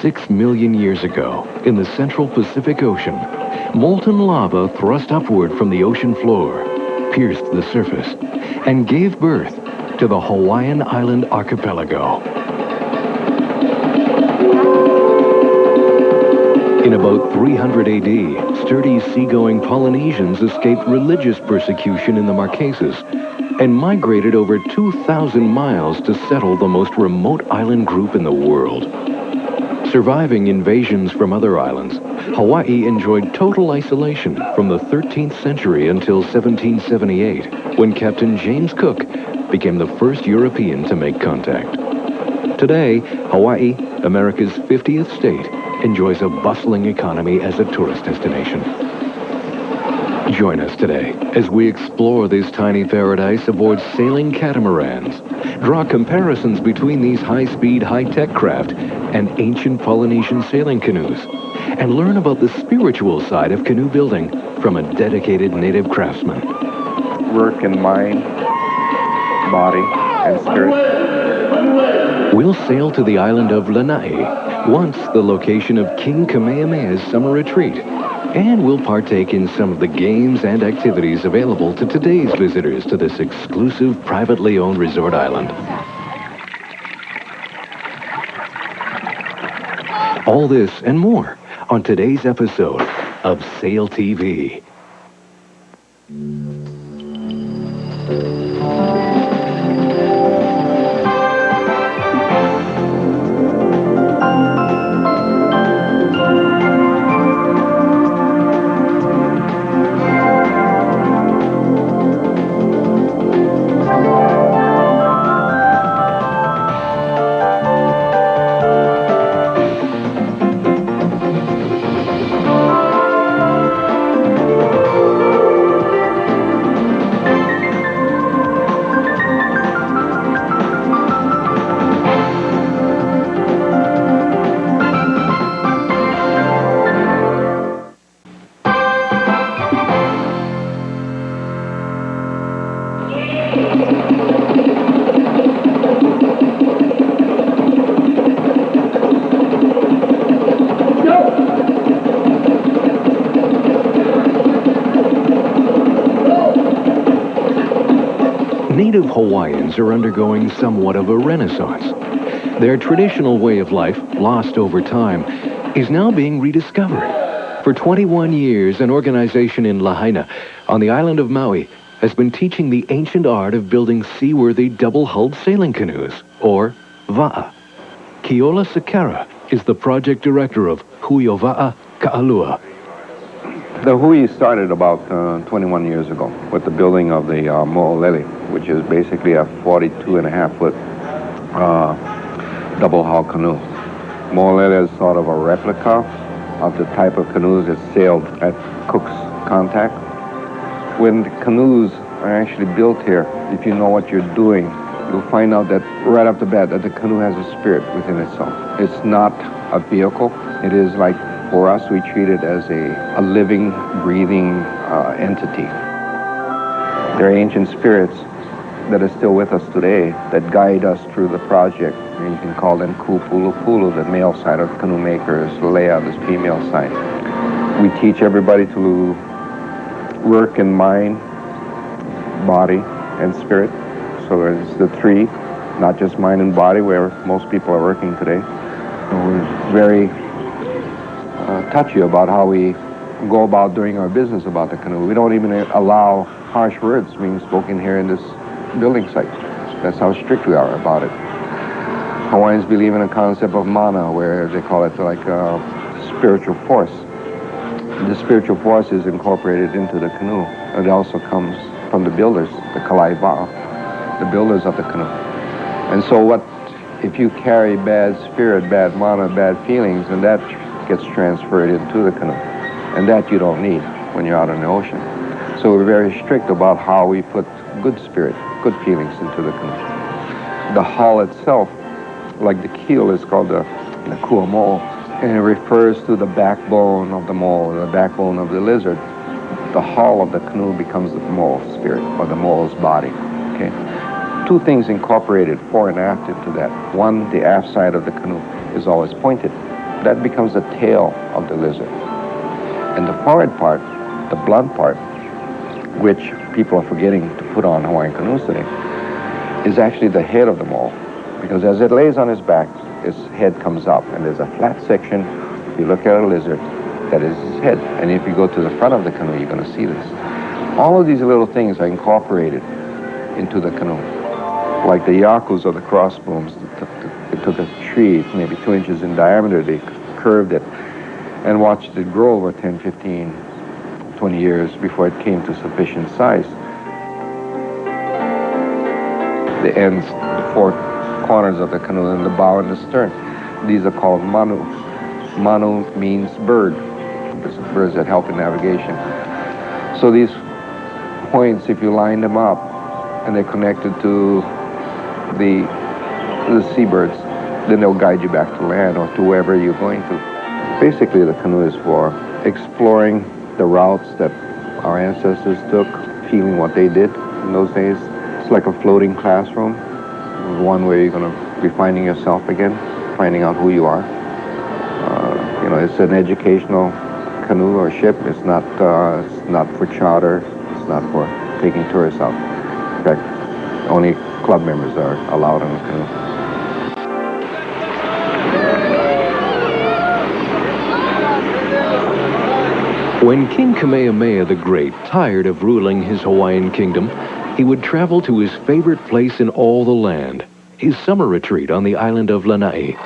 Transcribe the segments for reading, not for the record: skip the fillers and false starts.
6 million years ago, in the central Pacific Ocean, molten lava thrust upward from the ocean floor, pierced the surface, and gave birth to the Hawaiian island archipelago. In about 300 AD, sturdy seagoing Polynesians escaped religious persecution in the Marquesas and migrated over 2,000 miles to settle the most remote island group in the world. Surviving invasions from other islands, Hawaii enjoyed total isolation from the 13th century until 1778, when Captain James Cook became the first European to make contact. Today, Hawaii, America's 50th state, enjoys a bustling economy as a tourist destination. Join us today as we explore this tiny paradise aboard sailing catamarans, draw comparisons between these high-speed, high-tech craft and ancient Polynesian sailing canoes, and learn about the spiritual side of canoe building from a dedicated native craftsman. Work in mind, body, and spirit. We'll sail to the island of Lanai, once the location of King Kamehameha's summer retreat, and we'll partake in some of the games and activities available to today's visitors to this exclusive, privately owned resort island. All this and more on today's episode of Sail TV. Native Hawaiians are undergoing somewhat of a renaissance. Their traditional way of life, lost over time, is now being rediscovered. For 21 years, an organization in Lahaina, on the island of Maui, has been teaching the ancient art of building seaworthy double-hulled sailing canoes, or va'a. Keola Sakara is the project director of Hui o Va'a Ka'alua. The Hui started about 21 years ago with the building of the mo'olele, which is basically a 42.5-foot double-hull canoe. Mo'olele is sort of a replica of the type of canoes that sailed at Cook's Contact. When the canoes are actually built here, if you know what you're doing, you'll find out that right off the bat that the canoe has a spirit within itself. It's not a vehicle. It is like, for us, we treat it as a living, breathing entity. There are ancient spirits that are still with us today that guide us through the project. And you can call them Kupulupulu, the male side of canoe makers, Lea, the female side. We teach everybody to work in mind, body, and spirit. So it's the three, not just mind and body, where most people are working today. So we're very touchy about how we go about doing our business about the canoe. We don't even allow harsh words being spoken here in this building site. That's how strict we are about it. Hawaiians believe in a concept of mana, where they call it like a spiritual force. The spiritual force is incorporated into the canoe. It also comes from the builders, the kalaiva'a, the builders of the canoe. And so what, if you carry bad spirit, bad mana, bad feelings, and that gets transferred into the canoe. And that you don't need when you're out in the ocean. So we're very strict about how we put good spirit, good feelings into the canoe. The hull itself, like the keel, is called the kuamo, and it refers to the backbone of the mole, the backbone of the lizard. The hull of the canoe becomes the mole spirit, or the mole's body, okay? Two things incorporated fore and aft into that. One, the aft side of the canoe. is always pointed. That becomes the tail of the lizard. And the forward part, the blunt part, which people are forgetting to put on Hawaiian canoes today, is actually the head of the mole. Because as it lays on its back, its head comes up, and there's a flat section. If you look at a lizard, that is its head. And if you go to the front of the canoe, you're going to see this. All of these little things are incorporated into the canoe. Like the yakus or the crossbooms, they took a tree, maybe 2 inches in diameter, they curved it, and watched it grow over 10, 15, 20 years before it came to sufficient size. The ends, the 4 corners of the canoe, and the bow and the stern. These are called manu. Manu means bird. There's birds that help in navigation. So these points, if you line them up, and they're connected to the seabirds, then they'll guide you back to land or to wherever you're going to. Basically, the canoe is for exploring the routes that our ancestors took, feeling what they did in those days. It's like a floating classroom, one where you're going to be finding yourself again, finding out who you are. It's an educational canoe or ship. It's not for charter. It's not for taking tourists out. In fact, only club members are allowed on the canoe. When King Kamehameha the Great tired of ruling his Hawaiian kingdom, he would travel to his favorite place in all the land, his summer retreat on the island of Lanai.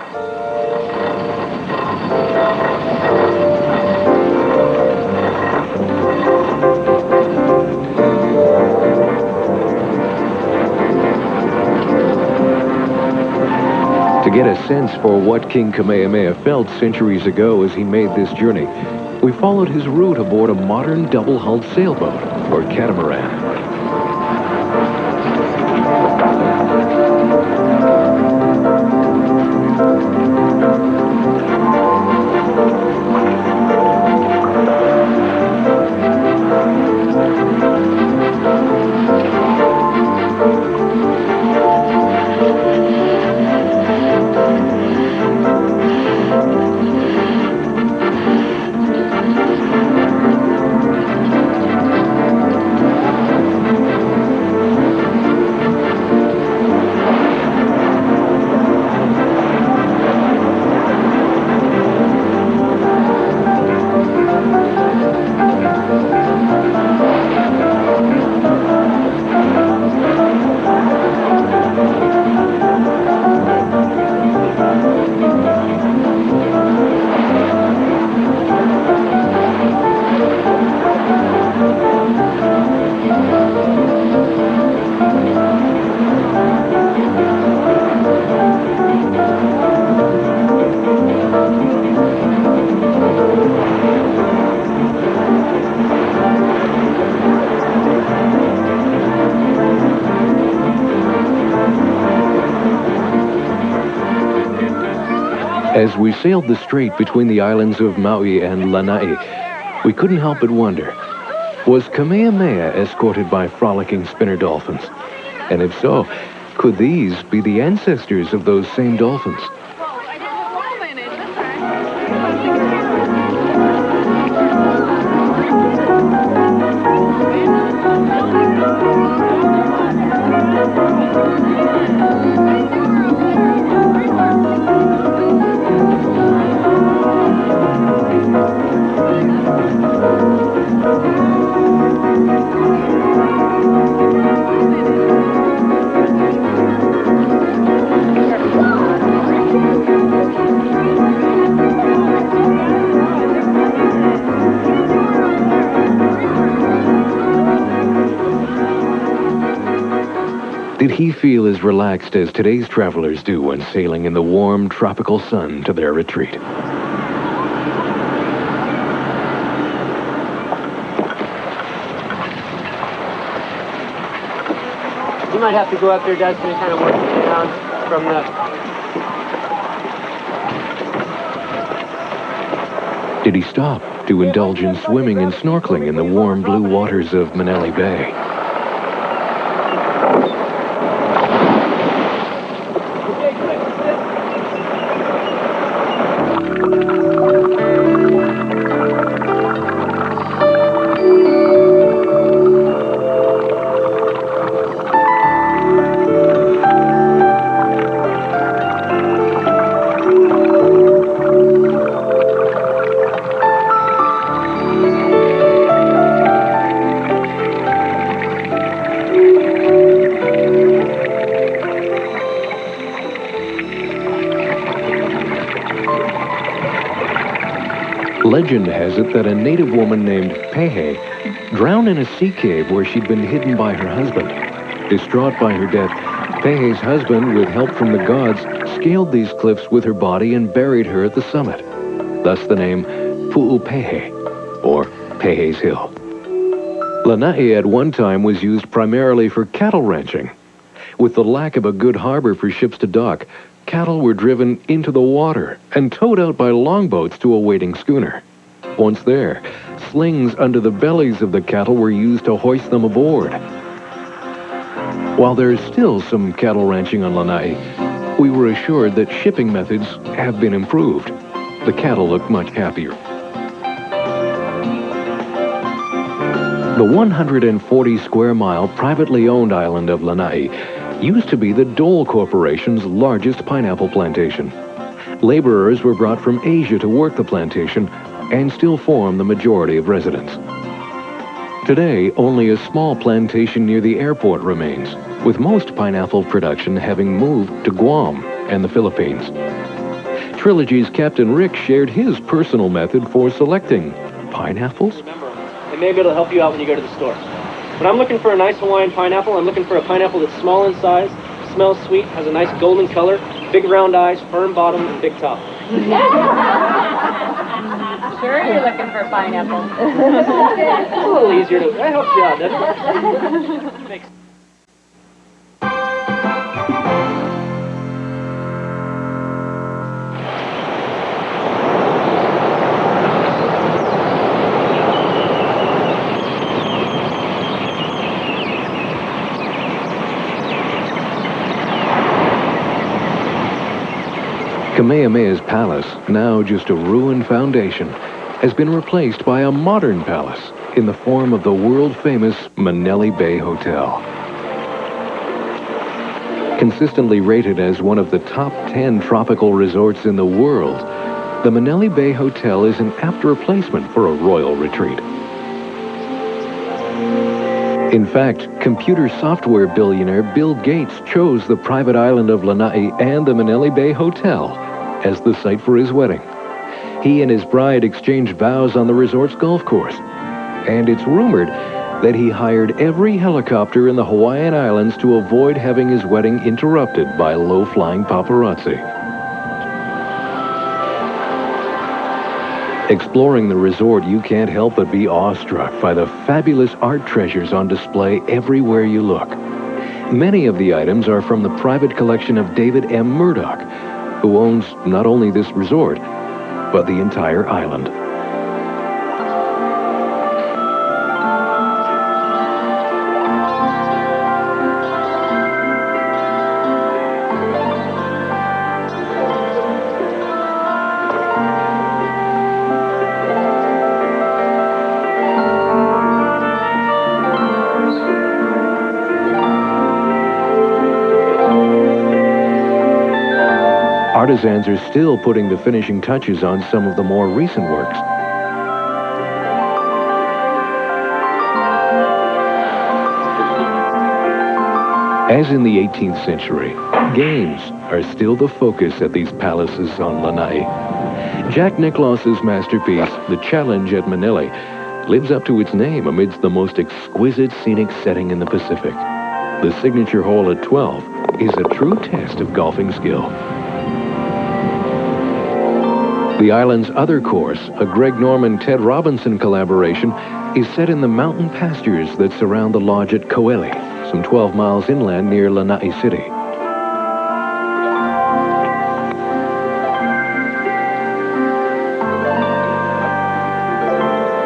To get a sense for what King Kamehameha felt centuries ago as he made this journey, we followed his route aboard a modern double-hulled sailboat, or catamaran. As we sailed the strait between the islands of Maui and Lanai, we couldn't help but wonder, was Kamehameha escorted by frolicking spinner dolphins? And if so, could these be the ancestors of those same dolphins? Did he feel as relaxed as today's travelers do when sailing in the warm, tropical sun to their retreat? You might have to go up there, Dustin, and kind of work it down from the... Did he stop to indulge in swimming and snorkeling in the warm blue waters of Manali Bay? Legend has it that a native woman named Pehe drowned in a sea cave where she'd been hidden by her husband. Distraught by her death, Pehe's husband, with help from the gods, scaled these cliffs with her body and buried her at the summit. Thus the name Pu'upehe, or Pehe's Hill. Lanai at one time was used primarily for cattle ranching. With the lack of a good harbor for ships to dock, cattle were driven into the water and towed out by longboats to a waiting schooner. Once there, slings under the bellies of the cattle were used to hoist them aboard. While there's still some cattle ranching on Lanai, we were assured that shipping methods have been improved. The cattle look much happier. The 140 square mile privately owned island of Lanai used to be the Dole Corporation's largest pineapple plantation. Laborers were brought from Asia to work the plantation and still form the majority of residents. Today, only a small plantation near the airport remains, with most pineapple production having moved to Guam and the Philippines. Trilogy's Captain Rick shared his personal method for selecting pineapples. Remember, and maybe it'll help you out when you go to the store. When I'm looking for a nice Hawaiian pineapple, I'm looking for a pineapple that's small in size, smells sweet, has a nice golden color, big round eyes, firm bottom, and big top. Sure you're looking for pineapple. It's a little easier to... That helps you out, doesn't it? Makes Kamehameha's palace, now just a ruined foundation, has been replaced by a modern palace in the form of the world-famous Manele Bay Hotel. Consistently rated as one of the top 10 tropical resorts in the world, the Manele Bay Hotel is an apt replacement for a royal retreat. In fact, computer software billionaire Bill Gates chose the private island of Lanai and the Manele Bay Hotel as the site for his wedding. He and his bride exchanged vows on the resort's golf course, and it's rumored that he hired every helicopter in the Hawaiian Islands to avoid having his wedding interrupted by low-flying paparazzi. Exploring the resort, you can't help but be awestruck by the fabulous art treasures on display everywhere you look. Many of the items are from the private collection of David M. Murdoch, who owns not only this resort, but the entire island. Artisans are still putting the finishing touches on some of the more recent works. As in the 18th century, games are still the focus at these palaces on Lanai. Jack Nicklaus's masterpiece, The Challenge at Manele, lives up to its name amidst the most exquisite scenic setting in the Pacific. The signature hole at 12 is a true test of golfing skill. The island's other course, a Greg Norman-Ted Robinson collaboration, is set in the mountain pastures that surround the lodge at Ko'eli, some 12 miles inland near Lanai City.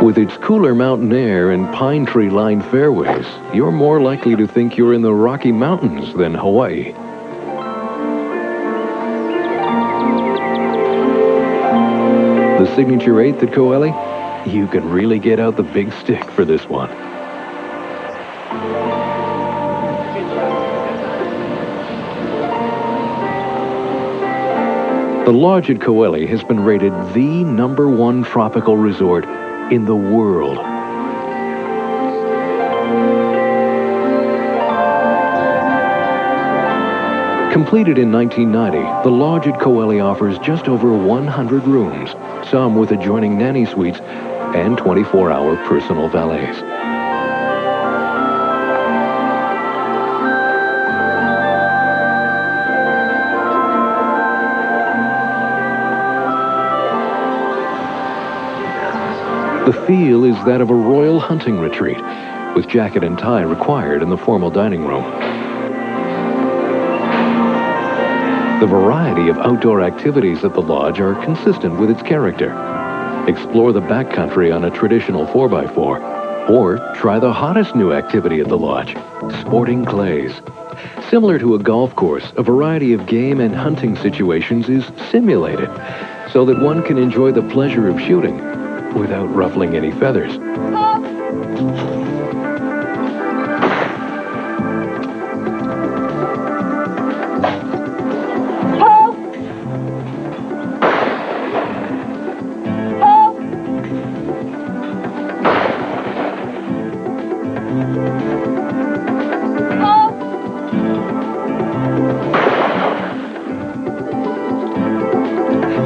With its cooler mountain air and pine tree-lined fairways, you're more likely to think you're in the Rocky Mountains than Hawaii. The signature 8th at Ko'eli? You can really get out the big stick for this one. The lodge at Ko'eli has been rated the #1 tropical resort in the world. Completed in 1990, the lodge at Ko'eli offers just over 100 rooms, some with adjoining nanny suites and 24-hour personal valets. The feel is that of a royal hunting retreat, with jacket and tie required in the formal dining room. The variety of outdoor activities at the lodge are consistent with its character. Explore the backcountry on a traditional 4x4, or try the hottest new activity at the lodge, sporting clays. Similar to a golf course, a variety of game and hunting situations is simulated, so that one can enjoy the pleasure of shooting without ruffling any feathers.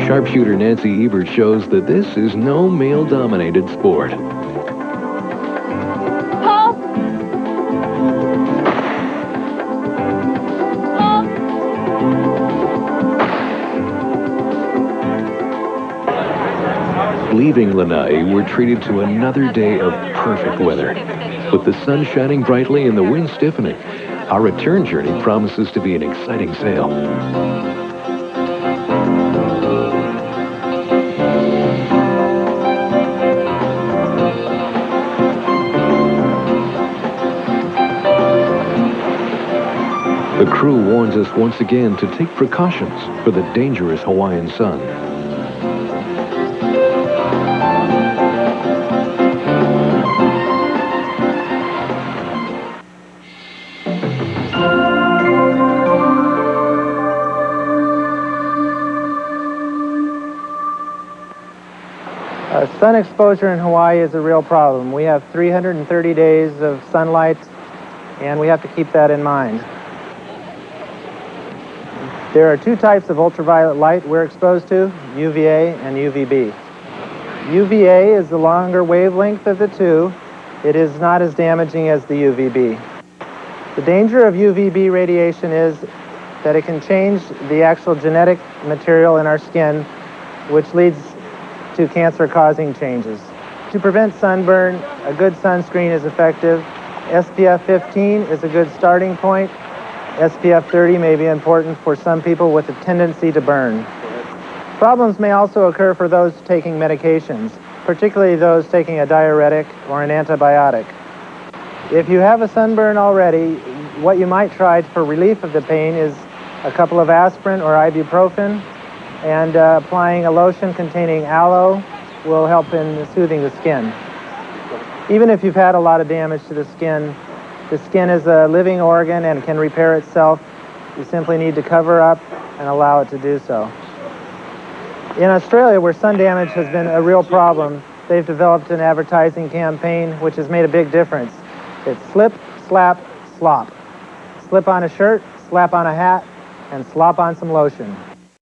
Sharpshooter Nancy Ebert shows that this is no male-dominated sport. Leaving Lanai, we're treated to another day of perfect weather. With the sun shining brightly and the wind stiffening, our return journey promises to be an exciting sail. The crew warns us once again to take precautions for the dangerous Hawaiian sun. Sun exposure in Hawaii is a real problem. We have 330 days of sunlight, and we have to keep that in mind. There are two types of ultraviolet light we're exposed to, UVA and UVB. UVA is the longer wavelength of the two. It is not as damaging as the UVB. The danger of UVB radiation is that it can change the actual genetic material in our skin, which leads to cancer-causing changes. To prevent sunburn, a good sunscreen is effective. SPF 15 is a good starting point. SPF 30 may be important for some people with a tendency to burn. Problems may also occur for those taking medications, particularly those taking a diuretic or an antibiotic. If you have a sunburn already, what you might try for relief of the pain is a couple of aspirin or ibuprofen, and applying a lotion containing aloe will help in soothing the skin. Even if you've had a lot of damage to the skin is a living organ and can repair itself. You simply need to cover up and allow it to do so. In Australia, where sun damage has been a real problem, they've developed an advertising campaign which has made a big difference. It's slip, slap, slop. Slip on a shirt, slap on a hat, and slop on some lotion.